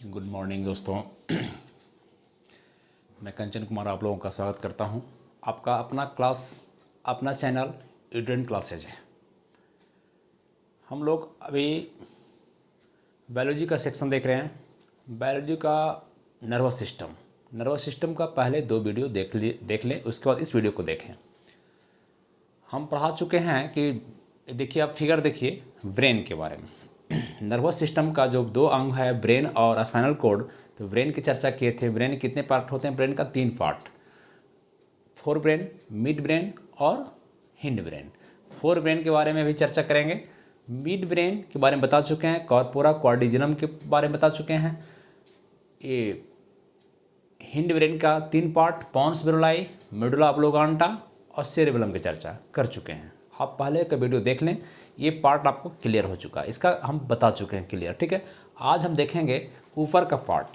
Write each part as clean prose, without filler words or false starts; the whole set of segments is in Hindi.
गुड मॉर्निंग दोस्तों। मैं कंचन कुमार आप लोगों का स्वागत करता हूं। आपका अपना चैनल स्टूडेंट क्लासेज है। हम लोग अभी बायोलॉजी का सेक्शन देख रहे हैं। बायोलॉजी का नर्वस सिस्टम का पहले 2 वीडियो देख लें, उसके बाद इस वीडियो को देखें। हम पढ़ा चुके हैं कि देखिए, आप फिगर देखिए ब्रेन के बारे में। नर्वस सिस्टम का जो 2 अंग है, ब्रेन और स्पाइनल कॉर्ड, तो ब्रेन की चर्चा किए थे। ब्रेन के कितने पार्ट होते हैं? ब्रेन का 3 part, fore brain, mid brain और हिंड ब्रेन। फोर ब्रेन के बारे में भी चर्चा करेंगे। मिड ब्रेन के बारे में बता चुके हैं, कॉर्पोरा क्वाड्रिजेनम के बारे में बता चुके हैं। ये हिंड ब्रेन का 3 पार्ट, पॉन्स ब्रोलाई, मेडुला ऑब्लोंगाटा और सेरेबेलम की चर्चा कर चुके हैं। आप पहले का वीडियो देख लें, ये पार्ट आपको क्लियर हो चुका है, इसका हम बता चुके हैं क्लियर। ठीक है, आज हम देखेंगे ऊपर का पार्ट,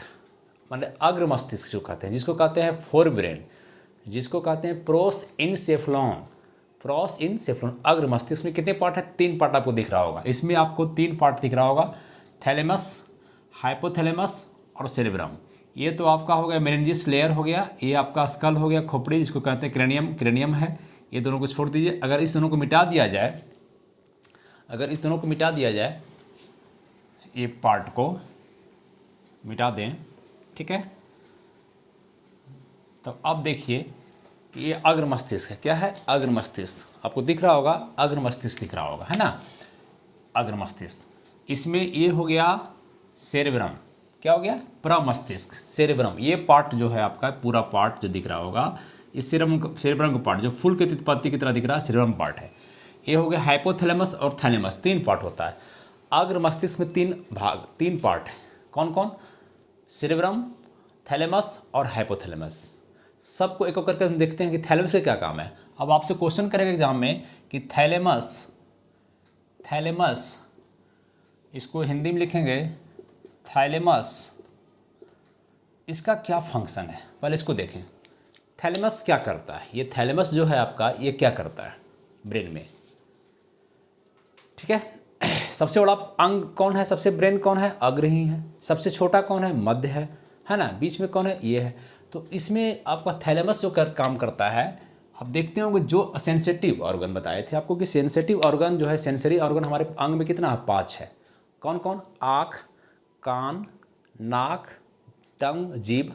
मतलब अग्र मस्तिष्क जो कहते हैं, जिसको कहते हैं फोर ब्रेन, जिसको कहते हैं प्रोस इन सेफ्लॉन। अग्र मस्तिष्क में कितने पार्ट हैं? 3 पार्ट आपको दिख रहा होगा। इसमें आपको 3 पार्ट दिख रहा होगा, थैलेमस, हाइपोथैलेमस और सेरेब्रम। ये तो आपका हो गया मेनिंजिस लेयर हो गया, ये आपका स्कल हो गया, खोपड़ी जिसको कहते हैं क्रेनियम है। ये दोनों को छोड़ दीजिए। अगर इस दोनों को मिटा दिया जाए, ये पार्ट को मिटा दें, ठीक है, तो अब देखिए कि ये अग्र मस्तिष्क है। क्या है? अग्र मस्तिष्क। आपको दिख रहा होगा, अग्र मस्तिष्क दिख रहा होगा, है ना, अग्र मस्तिष्क। इसमें ये हो गया सेरेब्रम। क्या हो गया? प्रमस्तिष्क, सेरेब्रम। ये पार्ट जो है आपका, पूरा पार्ट जो दिख रहा होगा, इस सेरेब्रम का पार्ट जो फूल के पत्ती की तरह दिख रहा है, सेरेब्रम पार्ट है। ये हो गया हाइपोथैलेमस और थैलेमस, 3 पार्ट होता है। अग्र मस्तिष्क में 3 पार्ट है। कौन कौन? सेरेब्रम, थैलेमस और हाइपोथैलेमस। सबको एक एक करके हम देखते हैं कि थैलेमस का क्या काम है। अब आपसे क्वेश्चन करेंगे एग्जाम में कि थैलेमस, इसको हिंदी में लिखेंगे थैलेमस, इसका क्या फंक्शन है, पहले इसको देखें। थैलेमस क्या करता है? ये थैलेमस जो है आपका, ये क्या करता है ब्रेन में? ठीक है, सबसे बड़ा अंग कौन है? सबसे ब्रेन कौन है? अग्र ही है। सबसे छोटा कौन है? मध्य है ना। बीच में कौन है? ये है। तो इसमें आपका थैलेमस जो काम करता है, आप देखते होंगे जो सेंसिटिव ऑर्गन बताए थे आपको कि सेंसिटिव ऑर्गन जो है, सेंसरी ऑर्गन हमारे अंग में कितना है? 5 है। कौन कौन? आँख, कान, नाक, टंग, जीभ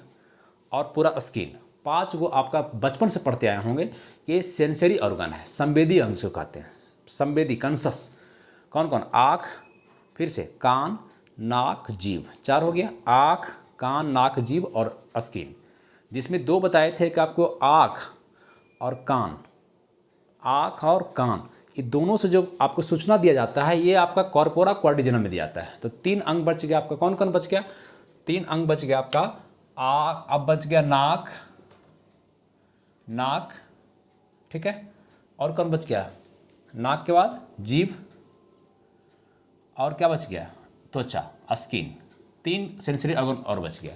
और पूरा स्किन। 5 को आपका बचपन से पढ़ते आए होंगे। ये सेंसरी ऑर्गन है, संवेदी अंग से कहते हैं, संवेदी कंसस। कौन कौन? आँख, फिर से कान, नाक, जीभ, 4 हो गया। आँख, कान, नाक, जीभ और स्किन, जिसमें 2 बताए थे कि आपको आँख और कान, ये दोनों से जो आपको सूचना दिया जाता है, ये आपका कॉर्पोरा क्वाड्रिजेनम में दिया जाता है। तो 3 अंग बच गया आपका। कौन कौन बच गया? 3 अंग बच गया आपका। अब बच गया नाक, ठीक है, और कौन बच गया? नाक के बाद जीभ, और क्या बच गया? त्वचा, स्किन। 3 सेंसरी ऑर्गन और बच गया।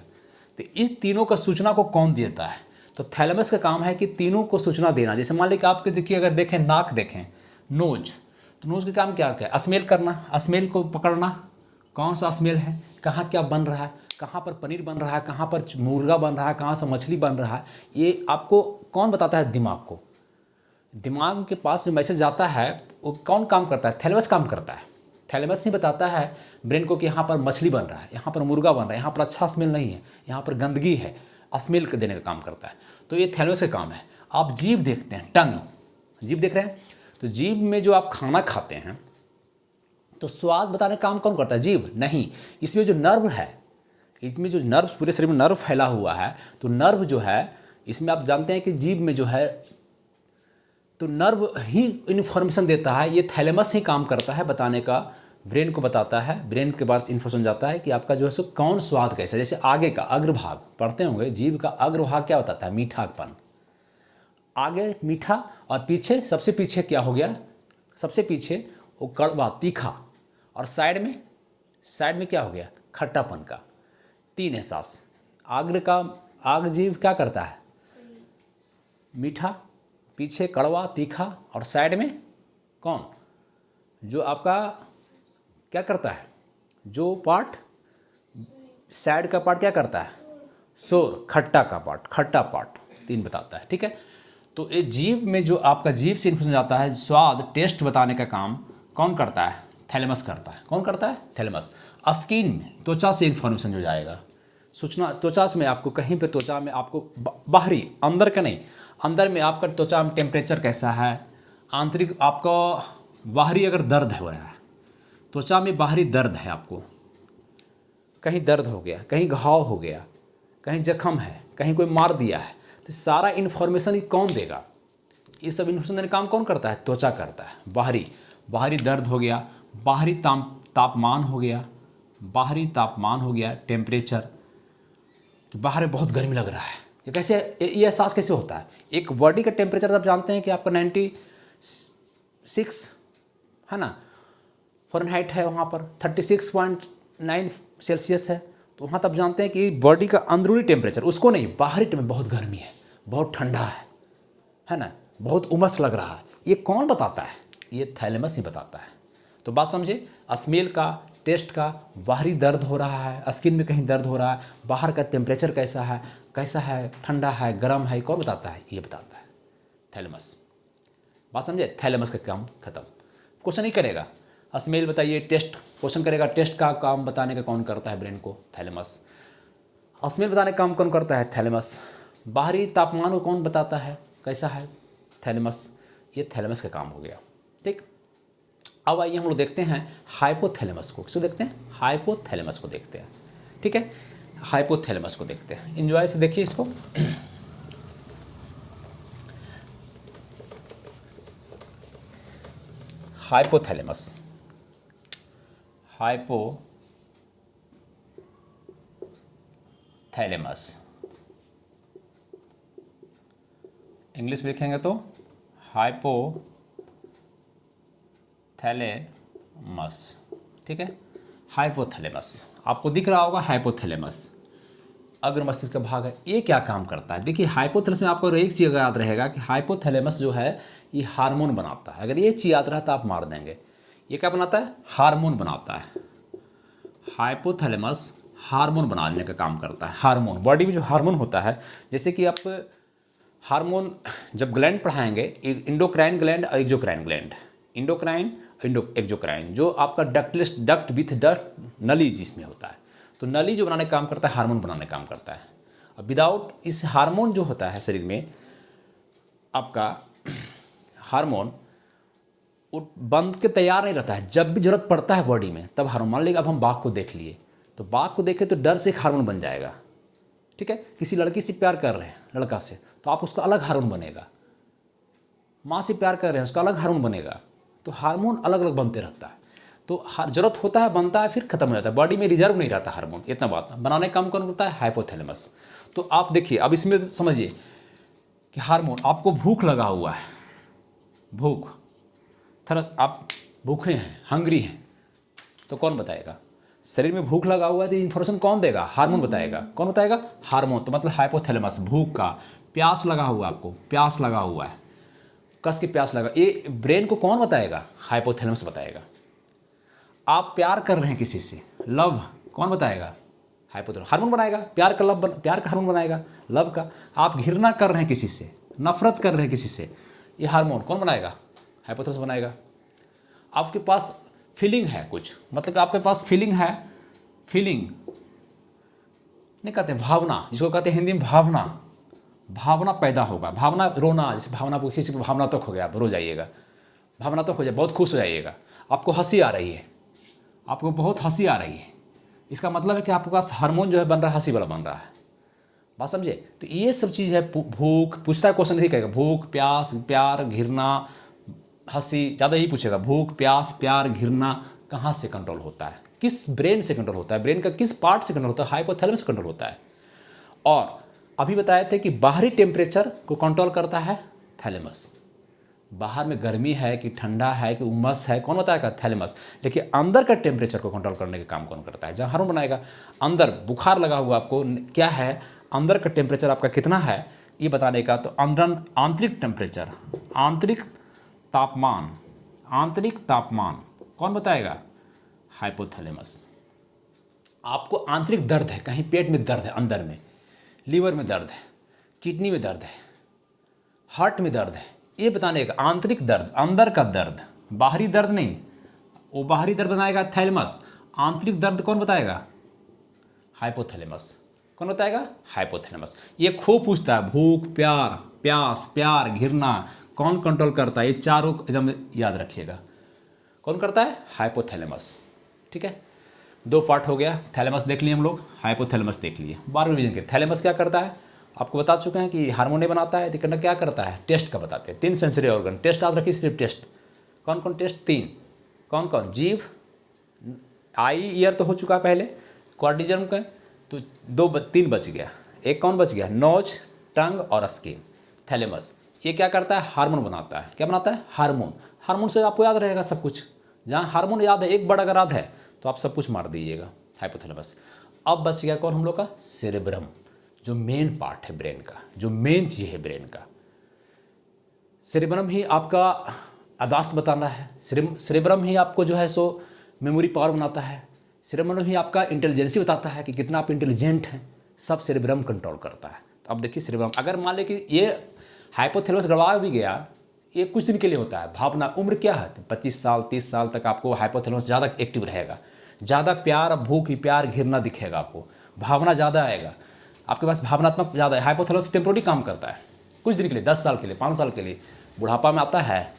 तो इस तीनों का सूचना को कौन देता है? तो थैलेमस का काम है कि तीनों को सूचना देना। जैसे मान लीजिए आपके देखिए, अगर देखें नाक, देखें नोज, तो नोज का काम क्या है? स्मेल करना, स्मेल को पकड़ना, कौन सा स्मेल है, कहाँ क्या बन रहा है, कहाँ पर पनीर बन रहा है, कहाँ पर मुर्गा बन रहा है, कहाँ से मछली बन रहा है, ये आपको कौन बताता है? दिमाग को। दिमाग के पास जो मैसेज जाता है, वो कौन काम करता है? थैलेमस काम करता है। थैलेमस ही बताता है ब्रेन को कि यहाँ पर मछली बन रहा है, यहाँ पर मुर्गा बन रहा है, यहाँ पर अच्छा स्मेल नहीं है, यहाँ पर गंदगी है, स्मेल देने का काम करता है। तो ये थैलेमस का काम है। आप जीभ देखते हैं, टंग, जीभ देख रहे हैं, तो जीभ में जो आप खाना खाते हैं, तो स्वाद बताने का काम कौन करता है? जीभ नहीं। इसमें जो नर्व है, इसमें जो नर्व, पूरे शरीर में नर्व फैला हुआ है, तो नर्व जो है, इसमें आप जानते हैं कि जीभ में जो है, तो नर्व ही इन्फॉर्मेशन देता है। ये थैलेमस ही काम करता है बताने का, ब्रेन को बताता है। ब्रेन के बाद इन्फॉर्मेशन जाता है कि आपका जो है सो कौन स्वाद कैसा है। जैसे आगे का अग्रभाग पढ़ते होंगे, जीभ का अग्रभाग क्या बताता है? मीठापन। आगे मीठा, और पीछे, सबसे पीछे क्या हो गया? सबसे पीछे वो कड़वा, तीखा, और साइड में क्या हो गया? खट्टापन का। 3 एहसास। आग जीभ क्या करता है? मीठा, पीछे कड़वा, तीखा, और साइड में कौन? जो आपका क्या करता है? जो पार्ट सैड का पार्ट क्या करता है? शोर। खट्टा का पार्ट, खट्टा पार्ट 3 बताता है। ठीक है, तो ये जीभ में जो आपका जीभ से इन्फॉर्मेशन जाता है, स्वाद टेस्ट बताने का काम कौन करता है? थैलेमस करता है। कौन करता है? थैलेमस। स्किन में त्वचा से इन्फॉर्मेशन जो जाएगा, सूचना त्वचा में आपको कहीं पे त्वचा में आपको बाहरी, अंदर का नहीं, अंदर में आपका त्वचा में टेम्परेचर कैसा है, आंतरिक आपका बाहरी अगर दर्द हो रहा है, त्वचा में बाहरी दर्द है, आपको कहीं दर्द हो गया, कहीं घाव हो गया, कहीं जख्म है, कहीं कोई मार दिया है, तो सारा इन्फॉर्मेशन ये कौन देगा? ये सब इन्फॉर्मेशन देने का काम कौन करता है? त्वचा करता है। बाहरी दर्द हो गया, बाहरी तापमान हो गया, बाहरी तापमान हो गया, टेम्परेचर, कि बाहर में बहुत गर्मी लग रहा है। ये कैसे, ये एहसास कैसे होता है? एक बॉडी का टेम्परेचर आप जानते हैं कि आपका 96 है ना, फ़ारेनहाइट है, वहाँ पर 36.9 सेल्सियस है, तो वहाँ तब जानते हैं कि बॉडी का अंदरूनी टेम्परेचर, उसको नहीं, बाहरी टेम्परेचर, बहुत गर्मी है, बहुत ठंडा है ना, बहुत उमस लग रहा है। ये कौन बताता है? ये थैलेमस ही बताता है। तो बात समझे, स्मेल का, टेस्ट का, बाहरी दर्द हो रहा है, स्किन में कहीं दर्द हो रहा है, बाहर का टेम्परेचर कैसा है, ठंडा है, गर्म है, कौन बताता है? ये बताता है थैलेमस। बात समझे, थैलेमस का काम खत्म। क्वेश्चन ही करेगा, स्मेल बताइए, टेस्ट क्वेश्चन करेगा, टेस्ट का काम बताने का कौन करता है? ब्रेन को, थैलेमस। स्मेल बताने का काम कौन करता है? थैलेमस। बाहरी तापमान को कौन बताता है कैसा है? थैलेमस। ये थैलेमस का काम हो गया। ठीक, अब आइए हम लोग देखते हैं हाइपोथैलेमस को। किसको देखते हैं? हाइपोथैलेमस को देखते हैं। ठीक है, हाइपोथैलेमस को देखते हैं, एंजॉय से देखिए इसको। हाइपोथैलेमस, हाइपोथैलेमस इंग्लिश में लिखेंगे तो हाइपोथैलेमस। ठीक है, हाइपोथैलेमस आपको दिख रहा होगा, हाइपोथैलेमस अग्र मस्तिष्क का भाग है। ये क्या काम करता है? देखिए, हाइपोथैलेमस में आपको एक चीज़ याद रहेगा कि हाइपोथैलेमस जो है ये हार्मोन बनाता है। अगर ये चीज़ याद रहा तो आप मार देंगे। ये क्या बनाता है? हार्मोन बनाता है। हाइपोथैलेमस हार्मोन बनाने का काम करता है। हार्मोन, बॉडी में जो हार्मोन होता है, जैसे कि आप हार्मोन जब ग्लैंड पढ़ाएंगे, इंडोक्राइन ग्लैंड और एक्सोक्राइन ग्लैंड, इंडोक्राइन एक्सोक्राइन, जो आपका डक्ट विथ डक्ट नली जिसमें होता है, तो नली जो बनाने का काम करता है, हार्मोन बनाने का काम करता है। अब विदाउट इस हार्मोन जो होता है शरीर में, आपका हार्मोन बंद के तैयार नहीं रहता है। जब भी जरूरत पड़ता है बॉडी में तब हार्मोन, मान लीजिए अब हम बाघ को देख लिए, तो बाघ को देखे तो डर से एक हार्मोन बन जाएगा। ठीक है, किसी लड़की से प्यार कर रहे हैं, लड़का से, तो आप उसका अलग हार्मोन बनेगा। माँ से प्यार कर रहे हैं, उसका अलग हार्मोन बनेगा। तो हार्मोन अलग अलग बनते रहता है। तो जरूरत होता है, बनता है, फिर खत्म हो जाता है, बॉडी में रिजर्व नहीं रहता हार्मोन। इतना बात बनाने का काम कौन करता है? हाइपोथैलेमस। तो आप देखिए, अब इसमें समझिए कि हार्मोन, आपको भूख लगा हुआ है, भूख, थोड़ा आप भूखे हैं, हंग्री हैं, तो कौन बताएगा? शरीर में भूख लगा हुआ है तो इन्फॉर्मेशन कौन देगा? हार्मोन बताएगा। कौन बताएगा? हार्मोन। तो मतलब हाइपोथैलेमस, भूख का, प्यास लगा हुआ है, आपको प्यास लगा हुआ है, कस की प्यास लगा, ये ब्रेन को कौन बताएगा? हाइपोथैलेमस बताएगा। आप प्यार कर रहे हैं किसी से, लव, कौन बताएगा? हाइपोथैलेमस। हार्मोन बनाएगा, प्यार का लव, प्यार का हार्मोन बनाएगा, लव का। आप घृणा कर रहे हैं किसी से, नफरत कर रहे हैं किसी से, ये हार्मोन कौन बनाएगा? हाइपोथैलेमस बनाएगा। आपके पास फीलिंग है कुछ, मतलब कि आपके पास फीलिंग है, फीलिंग नहीं कहते हैं, भावना, जिसको कहते हैं हिंदी में भावना, भावना पैदा होगा। भावना, रोना, जैसे भावना, किसी को भावना तक हो गया, आप रो जाइएगा, भावना तक हो जाए, बहुत खुश हो जाइएगा। आपको हंसी आ रही है, आपको बहुत हंसी आ रही है, इसका मतलब है कि आपके पास हार्मोन जो है बन रहा है, हंसी वाला बन रहा है। बात समझे? तो ये सब चीज़ है। भूख पूछता है, क्वेश्चन नहीं कहेगा, भूख, प्यास, प्यार, घृणा, हंसी, ज़्यादा यही पूछेगा। भूख, प्यास, प्यार, घृणा कहाँ से कंट्रोल होता है? किस ब्रेन से कंट्रोल होता है? ब्रेन का किस पार्ट से कंट्रोल होता है? हाइपोथैलेमस से कंट्रोल होता है। और अभी बताए थे कि बाहरी टेम्परेचर को कंट्रोल करता है थैलेमस। बाहर में गर्मी है कि ठंडा है कि उमस है, कौन बताएगा? थैलेमस। लेकिन अंदर का टेम्परेचर को कंट्रोल करने का काम कौन करता है? जहाँ हार्मोन बनाएगा। अंदर बुखार लगा हुआ, आपको क्या है, अंदर का टेम्परेचर आपका कितना है ये बताने का, तो आंतरिक टेम्परेचर, आंतरिक तापमान, आंतरिक तापमान कौन बताएगा? हाइपोथैलेमस। आपको आंतरिक दर्द है, कहीं पेट में दर्द है, अंदर में लीवर में दर्द है, किडनी में दर्द है, हार्ट में दर्द है, ये बताने का आंतरिक दर्द, अंदर का दर्द, बाहरी दर्द नहीं। वो बाहरी दर्द बनाएगा थैलेमस, आंतरिक दर्द कौन बताएगा? हाइपोथैलेमस। कौन बताएगा? हाइपोथैलेमस। ये खूब पूछता है, भूख, प्यार, प्यास, प्यार, घिरना कौन कंट्रोल करता है? ये चारों एकदम याद रखिएगा। कौन करता है? हाइपोथैलेमस। ठीक है, 2 पार्ट हो गया। थैलेमस देख लिए हम लोग, हाइपोथैलेमस देख लिए। 12वें डिवीजन के थैलेमस क्या करता है आपको बता चुके हैं कि हार्मोन बनाता है। तो क्या करता है? टेस्ट का बताते हैं। 3 सेंसरी ऑर्गन टेस्ट याद रखिए, सिर्फ टेस्ट। कौन कौन टेस्ट? 3। कौन कौन? जीभ, आई, ईयर तो हो चुका है पहले, कॉर्टिजन का तो 3 बच गया। एक कौन बच गया? नोज, टंग और स्किन। थैलेमस ये क्या करता है? हार्मोन बनाता है। क्या बनाता है? हार्मोन। हार्मोन से आपको याद रहेगा सब कुछ। जहाँ हार्मोन याद है, एक बड़ा अगर याद है तो आप सब कुछ मार दीजिएगा। हाइपोथैलेमस। अब बच गया कौन हम लोग का? सेरेब्रम, जो मेन पार्ट है ब्रेन का, जो मेन चीज़ है ब्रेन का। सेरेब्रम ही आपका याददाश्त बताना है। सेरेब्रम ही आपको जो है सो मेमोरी पावर बनाता है। सेरेब्रम ही आपका इंटेलिजेंसी बताता है कि कितना आप इंटेलिजेंट हैं। सब सेरेब्रम कंट्रोल करता है। तो अब देखिए सेरेब्रम, अगर मान लें कि ये हाइपोथैलेमस गड़बड़ा भी गया, ये कुछ दिन के लिए होता है। भावना, उम्र क्या है? 25 साल 30 साल तक आपको हाइपोथैलेमस ज़्यादा एक्टिव रहेगा। ज़्यादा प्यार, भूख, प्यार, घिरना दिखेगा आपको, भावना ज़्यादा आएगा आपके पास, भावनात्मक ज़्यादा है। हाइपोथैलेमस टेम्पोररी काम करता है कुछ दिन के लिए, 10 साल के लिए, 5 साल के लिए। बुढ़ापा में आता है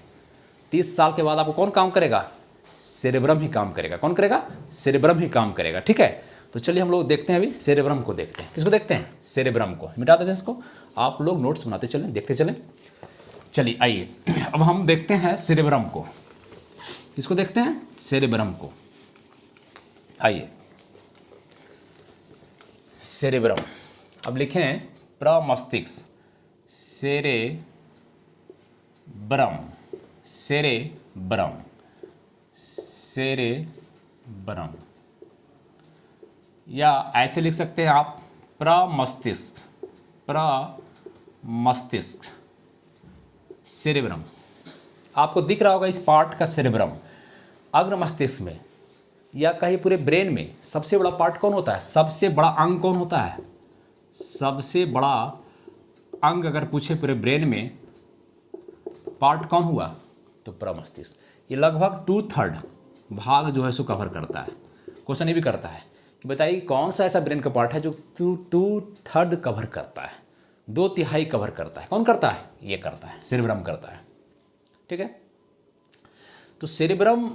30 साल के बाद आपको कौन काम करेगा? सेरेब्रम ही काम करेगा। कौन करेगा? सेरेब्रम ही काम करेगा। ठीक है, तो चलिए हम लोग देखते हैं अभी सेरेब्रम को देखते हैं। किसको देखते हैं? सेरेब्रम को। मिटा देते हैं इसको, आप लोग नोट्स बनाते चलें, देखते चलें। चलिए आइए अब हम देखते हैं सेरेब्रम को। किसको देखते हैं? सेरेब्रम को। आइए सेरेब्रम, अब लिखें प्रमस्तिष्क। सेरेब्रम, सेरेब्रम, सेरेब्रम, या ऐसे लिख सकते हैं आप प्रमस्तिष्क, प्रमस्तिष्क, सेरेब्रम। आपको दिख रहा होगा इस पार्ट का सेरेब्रम। अग्र मस्तिष्क में या कहीं पूरे ब्रेन में सबसे बड़ा पार्ट कौन होता है? सबसे बड़ा अंग कौन होता है? सबसे बड़ा अंग अगर पूछे पूरे ब्रेन में पार्ट कौन हुआ तो प्रमस्तिष्क। ये लगभग 2/3 भाग जो है सो कवर करता है। क्वेश्चन ये भी करता है कि बताइए कौन सा ऐसा ब्रेन का पार्ट है जो 2/3 कवर करता है, 2/3 कवर करता है। कौन करता है? ये करता है, सेरेब्रम करता है। ठीक है, तो सेरेब्रम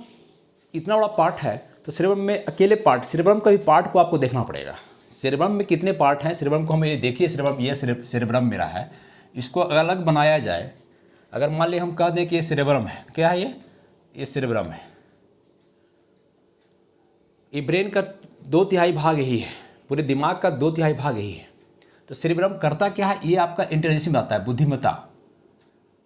इतना बड़ा पार्ट है, तो सेरेब्रम में अकेले पार्ट, सेरेब्रम का भी पार्ट को आपको देखना पड़ेगा। सेरेब्रम में कितने पार्ट हैं? सेरेब्रम को हम ये देखिए, सेरेब्रम, ये सेरेब्रम मेरा है, इसको अलग बनाया जाए। अगर मान लिया हम कह दें कि ये सेरेब्रम है, क्या है ये सेरेब्रम है। ये ब्रेन का 2/3 भाग यही है, पूरे दिमाग का 2/3 भाग यही है। तो सेरेब्रम करता क्या है? ये आपका इंटेलिजेंस में आता है, बुद्धिमत्ता।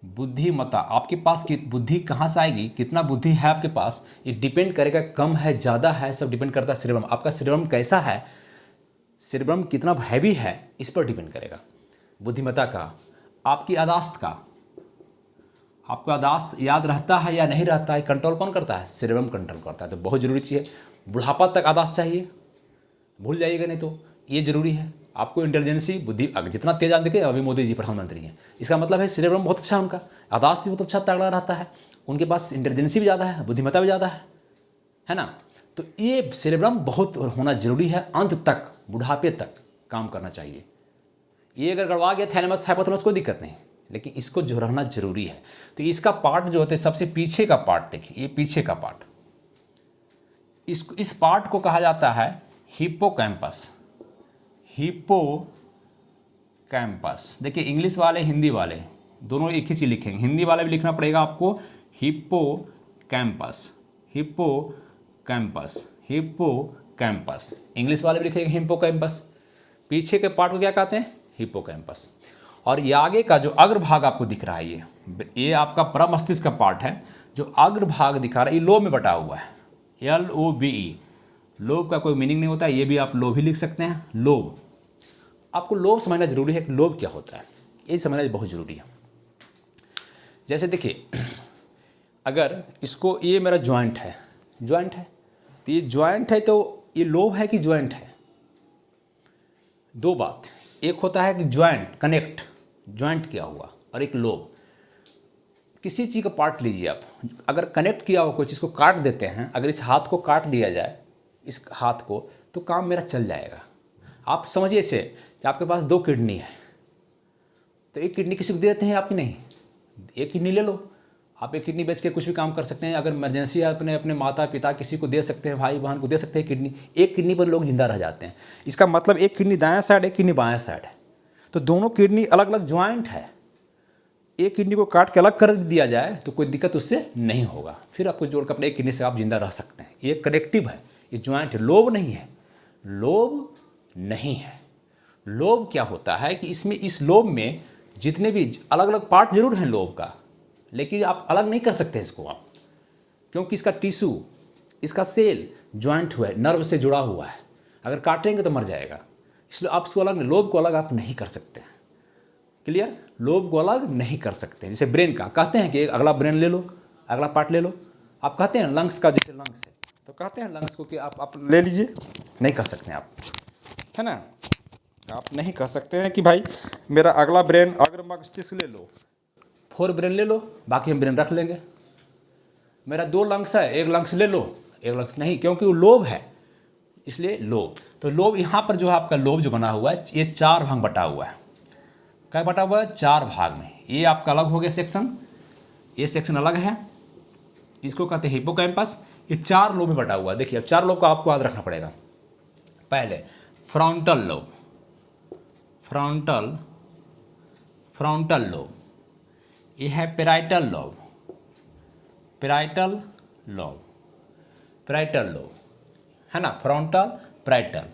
बुद्धिमत्ता, आपके पास की बुद्धि कहाँ से आएगी, कितना बुद्धि है आपके पास, ये डिपेंड करेगा, कम है ज़्यादा है, सब डिपेंड करता है सेरेब्रम। आपका सेरेब्रम कैसा है, सेरेब्रम कितना हैवी है, इस पर डिपेंड करेगा। बुद्धिमत्ता का, आपकी याददाश्त का, आपको याददाश्त याद रहता है या नहीं रहता है, कंट्रोल कौन करता है? सेरेब्रम कंट्रोल करता है। तो बहुत ज़रूरी चीज़ है, बुढ़ापा तक याददाश्त चाहिए, भूल जाइएगा नहीं तो, ये ज़रूरी है। आपको इंटेलिजेंसी, बुद्धि जितना तेज आप देखिए, अभी मोदी जी प्रधानमंत्री हैं, इसका मतलब है सेरेब्रम बहुत अच्छा है उनका, याददाश्त भी बहुत अच्छा तगड़ा रहता है, उनके पास इंटेलिजेंसी भी ज़्यादा है, बुद्धिमत्ता भी ज़्यादा है ना। तो ये सेरेब्रम बहुत होना जरूरी है, अंत तक, बुढ़ापे तक काम करना चाहिए। ये अगर गड़बड़ा गया थैलेमस, हाइपोथैलेमस, कोई दिक्कत नहीं, लेकिन इसको जो रहना जरूरी है। तो इसका पार्ट जो होता है, सबसे पीछे का पार्ट देखिए, ये पीछे का पार्ट, इस पार्ट को कहा जाता है हिप्पोकैम्पस। हिप्पोकैम्पस, देखिए इंग्लिश वाले हिंदी वाले दोनों एक ही चीज़ लिखेंगे, हिंदी वाले भी लिखना पड़ेगा आपको हिप्पोकैम्पस, हिप्पोकैम्पस, हिप्पोकैम्पस, इंग्लिश वाले भी लिखेंगे हिप्पोकैम्पस। पीछे के पार्ट को क्या कहते हैं? हिप्पोकैम्पस। और ये आगे का जो अग्रभाग आपको दिख रहा है, ये आपका प्रमस्तिष्क का पार्ट है। जो अग्रभाग दिखा रहा है, ये लोब में बटा हुआ है, LOBE। लोब का कोई मीनिंग नहीं होता है, ये भी आप लोब ही लिख सकते हैं, लोब। आपको लोब समझना जरूरी है कि लोब क्या होता है, ये समझना बहुत जरूरी है। जैसे देखिए, अगर इसको, ये मेरा जॉइंट है, तो ये जॉइंट है, तो ये लोब है कि ज्वाइंट है? दो बात, एक होता है कि ज्वाइंट कनेक्ट, ज्वाइंट किया हुआ, और एक लोब। किसी चीज़ का पार्ट लीजिए आप, अगर कनेक्ट किया हुआ कोई चीज़ को काट देते हैं, अगर इस हाथ को काट दिया जाए, इस हाथ को, तो काम मेरा चल जाएगा। आप समझिए इसे कि आपके पास दो किडनी है, तो एक किडनी किसी को दे देते हैं आपकी नहीं, एक किडनी ले लो, आप एक किडनी बेच के कुछ भी काम कर सकते हैं। अगर इमरजेंसी है अपने अपने माता पिता किसी को दे सकते हैं, भाई बहन को दे सकते हैं किडनी। एक किडनी पर लोग जिंदा रह जाते हैं। इसका मतलब एक किडनी दायां साइड, एक किडनी बायां साइड है, तो दोनों किडनी अलग अलग ज्वाइंट है। एक किडनी को काट के अलग कर दिया जाए तो कोई दिक्कत उससे नहीं होगा, फिर आपको जोड़कर अपने एक किडनी से आप जिंदा रह सकते हैं। ये कनेक्टिव है, ये ज्वाइंट है, लोब नहीं है, लोब नहीं है। लोब क्या होता है कि इसमें, इस लोब में जितने भी अलग अलग पार्ट जरूर हैं लोब का, लेकिन आप अलग नहीं कर सकते इसको आप, क्योंकि इसका टिश्यू, इसका सेल ज्वाइंट हुआ है, नर्व से जुड़ा हुआ है, अगर काटेंगे तो मर जाएगा। इसलिए आप इसको अलग, लोब को अलग आप नहीं कर सकते हैं। क्लियर? लोब को अलग नहीं कर सकते। जैसे ब्रेन का कहते हैं कि अगला ब्रेन ले लो, अगला पार्ट ले लो। आप कहते हैं लंग्स का, जैसे लंग्स है तो कहते हैं लंग्स को कि आप ले लीजिए, नहीं कर सकते आप, है ना? आप नहीं कह सकते हैं कि भाई मेरा अगला ब्रेन, अगर मस्तिष्क ले लो, 4 ब्रेन ले लो, बाकी हम ब्रेन रख लेंगे। मेरा 2 लंग्स है, एक लंग्स ले लो, एक लंग्स नहीं, क्योंकि वो लोब है, इसलिए लोब। तो लोब यहाँ पर जो है आपका लोब जो बना हुआ है, ये 4 भाग बटा हुआ है। क्या बटा हुआ है? 4 भाग में। ये आपका अलग हो गया सेक्शन, ये सेक्शन अलग है, इसको कहते हैं हिप्पोकैम्पस। ये 4 लोब में बटा हुआ है। देखिए अब 4 लोब का आपको याद रखना पड़ेगा। पहले फ्रंटल लोब, फ्रंटल लोब, ये है parietal lobe, parietal lobe, parietal lobe, है ना? फ्रंटल, पैराइटल,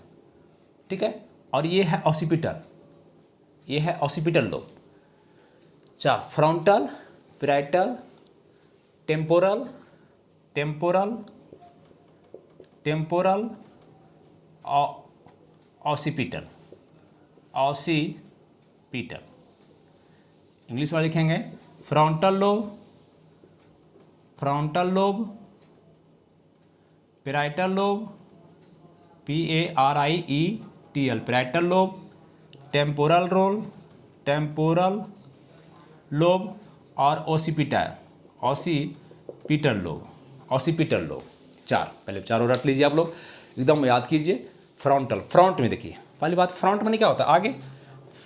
ठीक है। और ये है ऑसिपिटल, ये है occipital lobe. 4 frontal, parietal, temporal, temporal, temporal, occipital, occipital. English में लिखेंगे frontal lobe, frontal lobe, parietal lobe, PARIETL, parietal lobe, temporal role, temporal lobe, और occipital, occipital lobe, occipital lobe. 4, पहले चारों रट लीजिए आप लोग, एकदम याद कीजिए। फ्रंटल, फ्रंट में देखिए, पहली बात फ्रंट में क्या होता है? आगे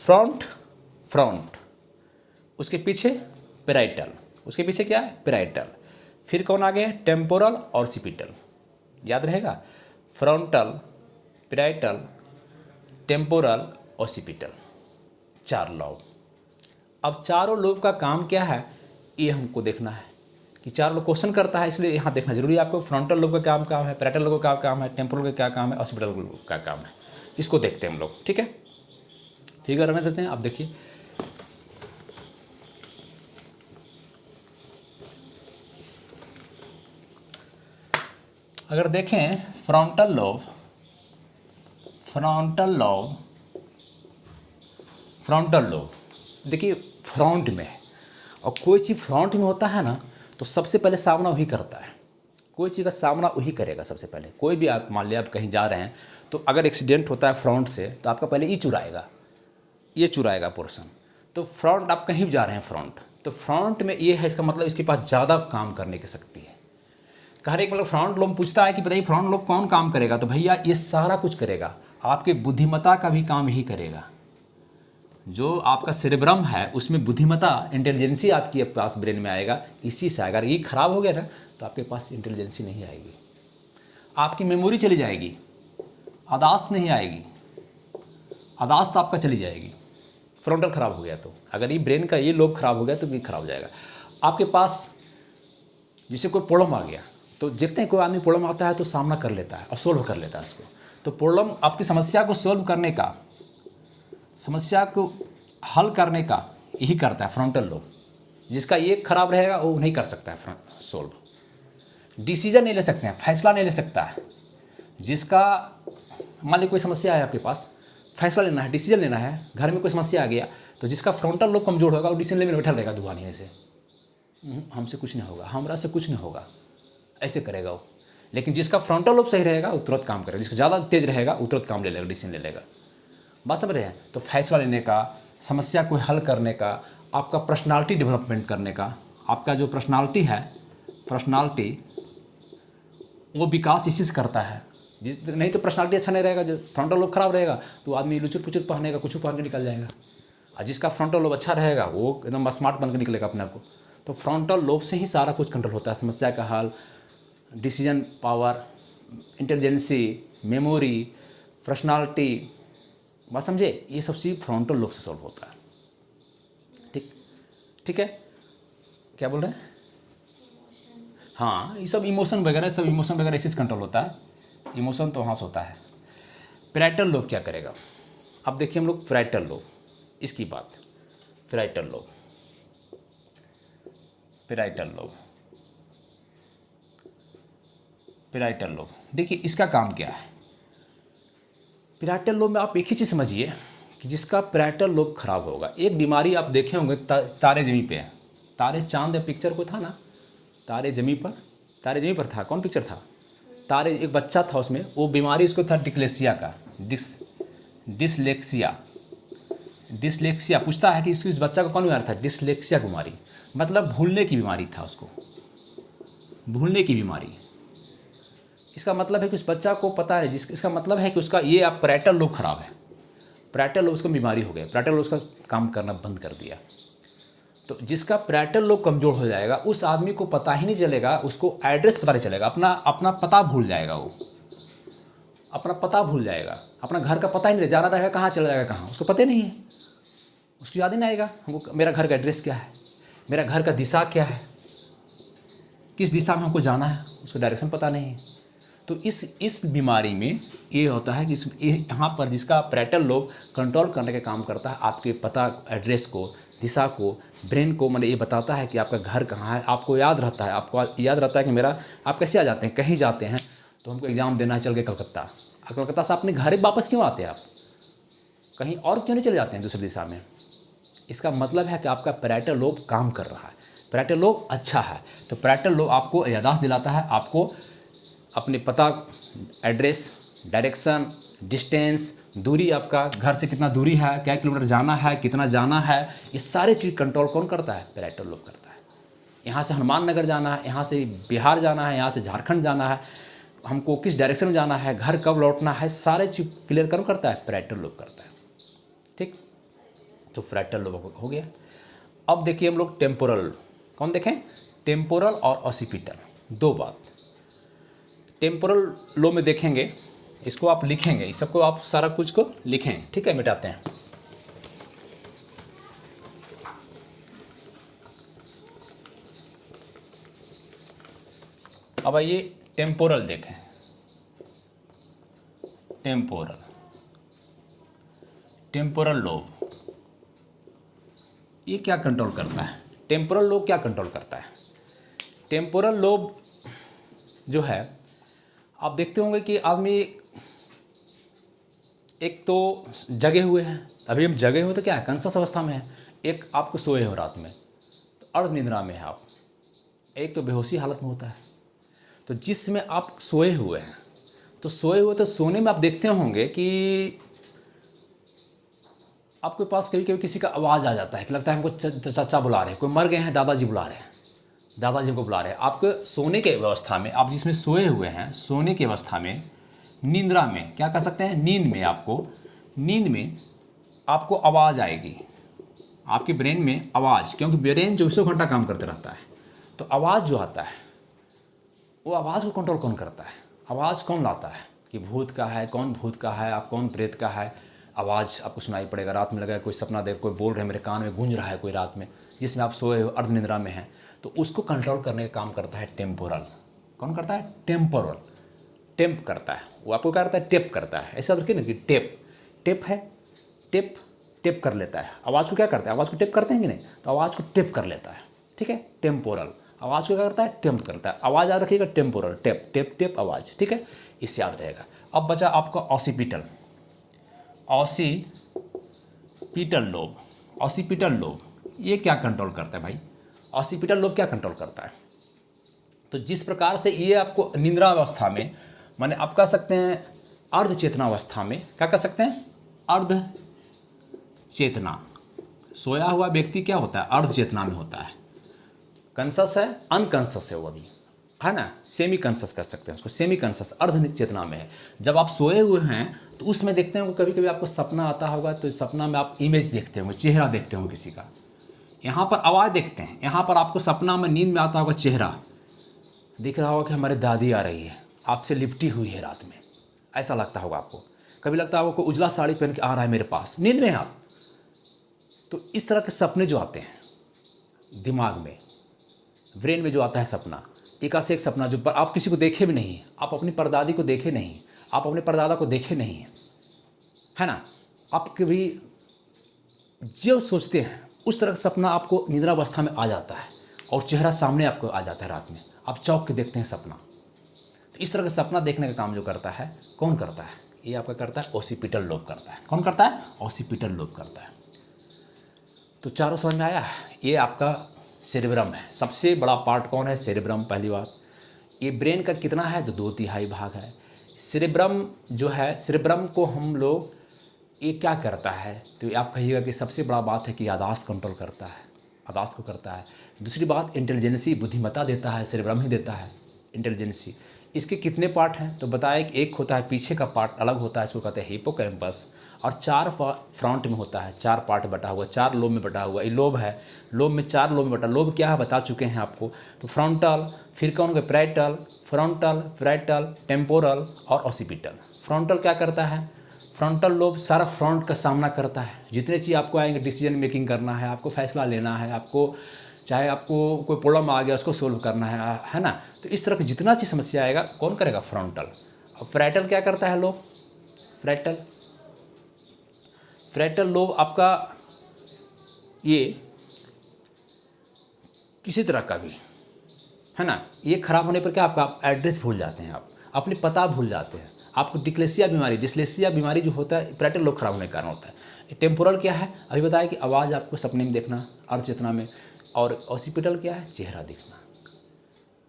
फ्रंट, फ्रंट, उसके पीछे पैराइटल, उसके पीछे क्या है? पैराइटल। फिर कौन आ गया? टेम्पोरल और ऑसिपिटल। याद रहेगा, frontal, parietal, temporal, occipital, 4 lobe. अब चारों लोब का काम क्या है, ये हमको देखना है कि 4 लोग क्वेश्चन करता है, इसलिए यहाँ देखना जरूरी है आपको। फ्रंटल लोब का काम है, पैराइटल लोब का काम है, टेम्पोरल का क्या काम है, ऑसिपिटल लोब का काम है। इसको देखते हैं हम लोग, ठीक है? फिगर रहने देते हैं। अब देखिए, अगर देखें frontal lobe, frontal lobe, frontal lobe देखिए फ्रंट में, और कोई चीज़ फ्रंट में होता है ना, तो सबसे पहले सामना वही करता है। कोई चीज़ का सामना वही करेगा सबसे पहले। कोई भी आप मान लिया आप कहीं जा रहे हैं, तो अगर एक्सीडेंट होता है फ्रंट से, तो आपका पहले ये चुराएगा, ये चुराएगा पोर्शन। तो फ्रंट, आप कहीं भी जा रहे हैं फ्रंट, तो फ्रंट में ये है, इसका मतलब इसके पास ज़्यादा काम करने की शक्ति है। कहने का मतलब फ्रंट लोब पूछता है कि बताइए फ्रंट लोब कौन काम करेगा, तो भैया ये सारा कुछ करेगा, आपके बुद्धिमत्ता का भी काम यही करेगा। जो आपका सेरेब्रम है उसमें बुद्धिमत्ता, इंटेलिजेंसी आपके पास ब्रेन में आएगा, इसी से आएगा। अगर ये खराब हो गया ना, तो आपके पास इंटेलिजेंसी नहीं आएगी, आपकी मेमोरी चली जाएगी, याददाश्त नहीं आएगी, याददाश्त आपका चली जाएगी। फ्रंटल खराब हो गया तो, अगर ये ब्रेन का ये लोब खराब हो गया तो ये खराब हो जाएगा आपके पास। जैसे कोई प्रॉब्लम आ गया, तो जितने कोई आदमी प्रॉब्लम आता है तो सामना कर लेता है और सोल्व कर लेता है उसको। तो प्रॉब्लम, आपकी समस्या को सोल्व करने का, समस्या को हल करने का यही करता है फ्रंटल लोब। जिसका ये खराब रहेगा वो नहीं कर सकता है सोल्व, डिसीजन नहीं ले सकते हैं, फैसला नहीं ले सकता है। जिसका मान लीजिए कोई समस्या है आपके पास, फैसला लेना है, डिसीजन लेना है, घर में कोई समस्या आ गया, तो जिसका फ्रंटल लोब कमजोर होगा वो डिसीजन लेने में बैठा रहेगा दुआनी से, हमसे कुछ नहीं होगा, हमरा से कुछ नहीं होगा, ऐसे करेगा वो। लेकिन जिसका फ्रंटल लोब सही रहेगा वो तुरंत काम करेगा, जिसका ज़्यादा तेज रहेगा वो तुरंत काम ले लेगा, डिसीजन ले लेगा। बात समझ रहे हैं? तो फैसला लेने का, समस्या को हल करने का, आपका पर्सनालिटी डेवलपमेंट करने का, आपका जो पर्सनालिटी है, पर्सनालिटी वो विकास इसी से करता है। जिस नहीं तो पर्सनालिटी अच्छा नहीं रहेगा, जो फ्रंटल लोब खराब रहेगा तो आदमी लुचुर पुचुर पहनेगा, कुछ पहन के निकल जाएगा। और जिसका फ्रंटल लोब अच्छा रहेगा वो एकदम स्मार्ट बन के निकलेगा अपने आप को। तो फ्रंटल लोब से ही सारा कुछ कंट्रोल होता है, समस्या का हल, decision power, intelligence, memory, personality, बात समझे, ये सब चीज़ फ्रंटल लोब से सॉल्व होता है। ठीक ठीक है, क्या बोल रहे हैं? हाँ, ये सब इमोशन वगैरह इसी से कंट्रोल होता है। इमोशन तो वहाँ से होता है। पैराइटल लोब क्या करेगा? अब देखिए हम लोग पैराइटल लोब, इसकी बात, parietal lobe, parietal lobe, parietal lobe, देखिए इसका काम क्या है। पैराइटल लोब में आप एक ही चीज़ समझिए कि जिसका पैराइटल लोब खराब होगा, एक बीमारी आप देखे होंगे तारे ज़मीन पे, तारे चांद या पिक्चर को था ना, तारे ज़मीन पर था, कौन पिक्चर था? तारे, एक बच्चा था उसमें, वो बीमारी उसको था डिस्लेक्सिया का, डिस्लेक्सिया पूछता है कि इस बच्चा को कौन बीमारी था? डिस्लेक्सिया बीमारी, मतलब भूलने की बीमारी था उसको, भूलने की बीमारी। इसका मतलब है कि उस बच्चा को पता है, इसका मतलब है कि उसका ये आप पैराइटल लोब खराब है, पैराइटल लोब उसको बीमारी हो गया, पैराइटल लोब उसका काम करना बंद कर दिया। तो जिसका पैराइटल लोब कमज़ोर हो जाएगा उस आदमी को पता ही नहीं चलेगा, उसको एड्रेस पता नहीं चलेगा, अपना पता भूल जाएगा, वो अपना पता भूल जाएगा, अपना घर का पता ही नहीं, जाना रहेगा कहाँ चला जाएगा कहाँ, उसको पता ही नहीं है, उसको याद ही नहीं आएगा हमको मेरा घर का एड्रेस क्या है, मेरा घर का दिशा क्या है, किस दिशा में हमको जाना है, उसको डायरेक्शन पता नहीं है। तो इस बीमारी में ये होता है कि यहाँ पर जिसका पैराइटल लोब कंट्रोल करने का काम करता है, आपके पता, एड्रेस को, दिशा को, ब्रेन को, मतलब ये बताता है कि आपका घर कहाँ है, आपको याद रहता है कि मेरा, आप कैसे आ जाते हैं, कहीं जाते हैं तो हमको एग्ज़ाम देना है, चल के कलकत्ता, कलकत्ता से अपने घर वापस क्यों आते हैं, आप कहीं और क्यों नहीं चले जाते हैं दूसरी दिशा में? इसका मतलब है कि आपका पैराइटल लोब काम कर रहा है, पैराइटल लोब अच्छा है। तो पैराइटल लोब आपको याददाश्त दिलाता है, आपको अपने पता, एड्रेस, डायरेक्शन, डिस्टेंस, दूरी, आपका घर से कितना दूरी है, क्या किलोमीटर जाना है, कितना जाना है, ये सारे चीज़ कंट्रोल कौन करता है? पैराइटल लोब करता है। यहाँ से हनुमान नगर जाना है, यहाँ से बिहार जाना है, यहाँ से झारखंड जाना है, हमको किस डायरेक्शन में जाना है, घर कब लौटना है, सारे चीज़ क्लियर कौन करता है? पैराइटल लोब करता है। ठीक, तो पैराइटल लोब हो गया। अब देखिए हम लोग टेम्पोरल, कौन देखें? टेम्पोरल और ऑसिपिटल, दो बात। टेम्पोरल लोब में देखेंगे, इसको आप लिखेंगे, इस सबको आप सारा कुछ को लिखें, ठीक है, मिटाते हैं। अब आइए टेम्पोरल देखें, टेम्पोरल लोब ये क्या कंट्रोल करता है? टेम्पोरल लोब क्या कंट्रोल करता है? टेम्पोरल लोब जो है, आप देखते होंगे कि आदमी एक तो जगे हुए हैं, अभी हम जगे हुए तो क्या है, कॉन्शस अवस्था में है, एक आपको सोए हो रात में तो अर्ध निद्रा में है आप, एक तो बेहोशी हालत में होता है। तो जिसमें आप सोए हुए हैं, तो सोने में आप देखते होंगे कि आपके पास कभी कभी किसी का आवाज़ आ जाता है कि लगता है हमको चाचा बुला रहे हैं, कोई मर गए हैं, दादाजी बुला रहे हैं, दादाजी को बुला रहे हैं। आपके सोने के अवस्था में, आप जिसमें सोए हुए हैं, सोने की अवस्था में, निंद्रा में, क्या कर सकते हैं, नींद में आपको आवाज़ आएगी, आपके ब्रेन में आवाज़, क्योंकि ब्रेन 24 घंटा काम करते रहता है। तो आवाज़ जो आता है, वो आवाज़ को कंट्रोल कौन करता है? आवाज़ कौन लाता है कि भूत का है, कौन भूत का है, आप कौन प्रेत का है, आवाज़ आपको सुनाई पड़ेगा। रात में लगा कोई सपना देख, कोई बोल रहे हैं, मेरे कान में गूंज रहा है कोई रात में, जिसमें आप सोए हो, अर्ध निद्रा में हैं, तो उसको कंट्रोल करने का काम करता है टेम्पोरल। कौन करता है? टेम्पोरल। टेम्प करता है वो, आपको क्या करता है? टेप करता है। ऐसा देखिए ना कि टेप है, टेप कर लेता है। आवाज़ को क्या करता है? आवाज़ को टेप करते हैं कि नहीं? तो आवाज़ को टेप कर लेता है, ठीक है, टेम्पोरल। आवाज़ को क्या करता है? टेम्प करता है। आवाज़ याद रखिएगा, टेम्पोरल, टेप आवाज़, ठीक है, इससे याद रहेगा। अब बचा आपका ऑसिपिटल लोब। ऑसिपिटल लोब ये क्या कंट्रोल करता है भाई? ऑसिपिटल लोब क्या कंट्रोल करता है? तो जिस प्रकार से ये आपको निद्रावस्था में, माने आप कह सकते हैं अर्ध चेतनावस्था में, क्या कह सकते हैं, अर्ध चेतना, सोया हुआ व्यक्ति क्या होता है, अर्ध चेतना में होता है। कॉन्शस है, अनकॉन्शस है वो भी, है ना, सेमी कॉन्शस कर सकते हैं उसको, सेमी कॉन्शस अर्ध चेतना में है। जब आप सोए हुए हैं तो उसमें देखते होंगे कभी कभी आपको सपना आता होगा, तो सपना में आप इमेज देखते होंगे, चेहरा देखते होंगे किसी का। यहाँ पर आवाज़ देखते हैं, यहाँ पर आपको सपना में नींद में आता होगा चेहरा दिख रहा होगा कि हमारी दादी आ रही है, आपसे लिपटी हुई है रात में, ऐसा लगता होगा आपको। कभी लगता होगा कोई उजला साड़ी पहन के आ रहा है मेरे पास, नींद में आप। तो इस तरह के सपने जो आते हैं दिमाग में, ब्रेन में जो आता है सपना, एक से एक सपना जो आप किसी को देखे भी नहीं, आप अपनी परदादी को देखे नहीं, आप अपने परदादा को देखे नहीं, है ना, आप कभी जो सोचते हैं उस तरह का सपना आपको निद्रावस्था में आ जाता है और चेहरा सामने आपको आ जाता है, रात में आप चौंक के देखते हैं सपना। तो इस तरह का सपना देखने का काम जो करता है, कौन करता है, ये आपका करता है ओसिपिटल लोब करता है। कौन करता है, ओसिपिटल लोब करता है। तो चारों समझ में आया। ये आपका सेरेब्रम है, सबसे बड़ा पार्ट कौन है, सेरेब्रम। पहली बात, ये ब्रेन का कितना है, तो 2/3 भाग है। सेरेब्रम जो है, सेरेब्रम को हम लोग, ये क्या करता है, तो आप कहिएगा कि सबसे बड़ा बात है कि याददाश्त कंट्रोल करता है, याददाश्त को करता है। दूसरी बात, इंटेलिजेंसी, बुद्धिमत्ता देता है, सेरेब्रम ही देता है इंटेलिजेंसी। इसके कितने पार्ट हैं, तो बताया कि एक होता है पीछे का पार्ट अलग होता है, इसको कहते हैं हिपोकैम्पस, और 4 फ्रंट में होता है, 4 पार्ट बटा हुआ, 4 लोब में बटा हुआ। ये लोब है, लोब में 4 लोब में बटा। लोब क्या है बता चुके हैं आपको। तो फ्रंटल, फिर कौन का पैराइटल, फ्रंटल, पैराइटल, टेम्पोरल और ओसिपिटल। फ्रंटल क्या करता है, फ्रंटल लोब सारा फ्रंट का सामना करता है। जितने चीज़ आपको आएंगे, डिसीजन मेकिंग करना है, आपको फैसला लेना है, आपको चाहे आपको कोई प्रॉब्लम आ गया उसको सोल्व करना है ना, तो इस तरह की जितना सी समस्या आएगा कौन करेगा, फ्रंटल। और फ्रंटल क्या करता है लोब, फ्रंटल लोब आपका ये किसी तरह का भी है ना, ये खराब होने पर क्या आपका एड्रेस भूल जाते हैं, आप अपने पता भूल जाते हैं, आपको डिस्लेक्सिया बीमारी, डिस्लेक्सिया बीमारी जो होता है फ्रंटल लोब खराब होने के कारण होता है। टेम्पोरल क्या है, अभी बताया कि आवाज़ आपको सपने में देखना, अर्ध चेतना में, और ओसिपिटल क्या है, चेहरा दिखना।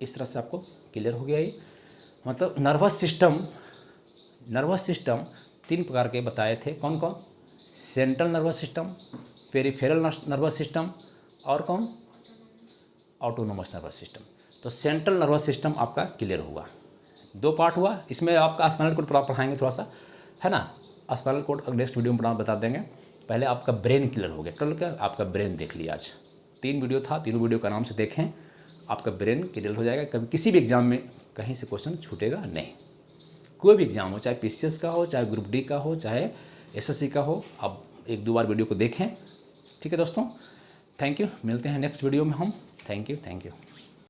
इस तरह से आपको क्लियर हो गया। ये मतलब नर्वस सिस्टम 3 प्रकार के बताए थे, कौन कौन, central nervous system, peripheral nervous system, और कौन, ऑटोनोमस नर्वस सिस्टम। तो सेंट्रल नर्वस सिस्टम आपका क्लियर हुआ, 2 पार्ट हुआ। इसमें आपका स्पाइनल कोड पढ़ाएंगे थोड़ा सा, है ना, स्पाइनल कोड नेक्स्ट वीडियो में बता देंगे। पहले आपका ब्रेन क्लियर हो गया, कल का आपका ब्रेन देख लिया। आज 3 वीडियो था, तीनों वीडियो का नाम से देखें, आपका ब्रेन क्लियर हो जाएगा। कभी किसी भी एग्जाम में कहीं से क्वेश्चन छूटेगा नहीं, कोई भी एग्जाम हो, चाहे पीसीएस का हो, चाहे ग्रुप डी का हो, चाहे एसएससी का हो, आप 1-2 बार वीडियो को देखें। ठीक है दोस्तों, थैंक यू, मिलते हैं नेक्स्ट वीडियो में हम। Thank you.